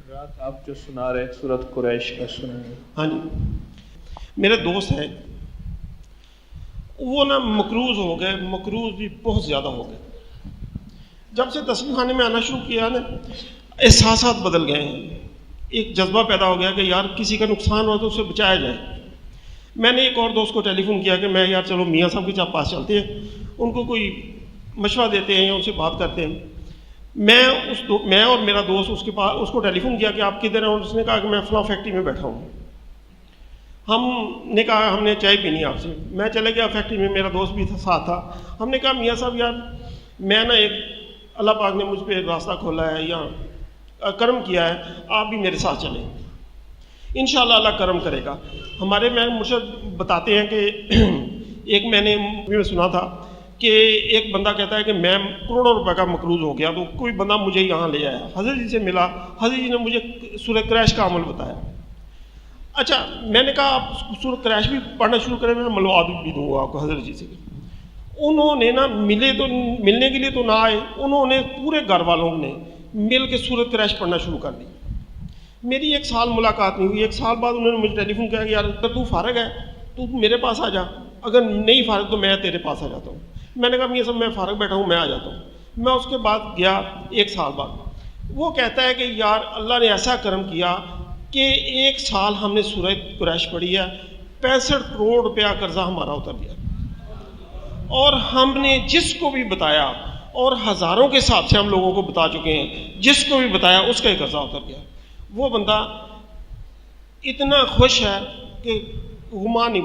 رات آپ جو سنا رہے سورت قریش کا سنیں. ہاں جی، میرے دوست ہیں، وہ نا مقروض ہو گئے، مقروض بھی بہت زیادہ ہو گئے. جب سے تسبیح خانے میں آنا شروع کیا نا، احساسات بدل گئے ہیں. ایک جذبہ پیدا ہو گیا کہ یار کسی کا نقصان ہوا تو اسے بچایا جائے. میں نے ایک اور دوست کو ٹیلی فون کیا کہ میں یار چلو میاں صاحب کے پاس چلتے ہیں، ان کو کوئی مشورہ دیتے ہیں یا ان سے بات کرتے ہیں. میں اور میرا دوست اس کو ٹیلی فون کیا کہ آپ کدھر ہیں، اور اس نے کہا کہ میں فلاں فیکٹری میں بیٹھا ہوں. ہم نے کہا ہم نے چائے پینی آپ سے. میں چلے گیا فیکٹری میں، میرا دوست بھی ساتھ تھا. ہم نے کہا میاں صاحب یار میں نا ایک اللہ پاک نے مجھ پہ راستہ کھولا ہے یا کرم کیا ہے، آپ بھی میرے ساتھ چلیں، انشاءاللہ اللہ کرم کرے گا. ہمارے میں مرشد بتاتے ہیں کہ ایک میں نے سنا تھا کہ ایک بندہ کہتا ہے کہ میں کروڑوں روپے کا مقروض ہو گیا، تو کوئی بندہ مجھے یہاں لے آیا، حضرت جی سے ملا، حضرت جی نے مجھے سورہ قریش کا عمل بتایا. اچھا میں نے کہا آپ سورہ قریش بھی پڑھنا شروع کریں، میں ملواد بھی دوں گا آپ کو حضرت جی سے. انہوں نے نا ملنے کے لیے تو نہ آئے، انہوں نے پورے گھر والوں نے مل کے سورہ قریش پڑھنا شروع کر دی. میری 1 سال ملاقات نہیں ہوئی. 1 سال بعد انہوں نے مجھے ٹیلی فون کیا کہ یار اگر تو فارغ ہے تو میرے پاس آ جا، اگر نہیں فارغ تو میں تیرے پاس آ جاتا ہوں. میں نے کہا یہ سب میں فارغ بیٹھا ہوں، میں آ جاتا ہوں. میں اس کے بعد گیا 1 سال بعد. وہ کہتا ہے کہ یار اللہ نے ایسا کرم کیا کہ 1 سال ہم نے سورہ قریش پڑھی ہے، 65 کروڑ روپیہ قرضہ ہمارا اتر گیا. اور ہم نے جس کو بھی بتایا، اور ہزاروں کے حساب سے ہم لوگوں کو بتا چکے ہیں، جس کو بھی بتایا اس کا ہی قرضہ اتر گیا. وہ بندہ اتنا خوش ہے کہ گمان نہیں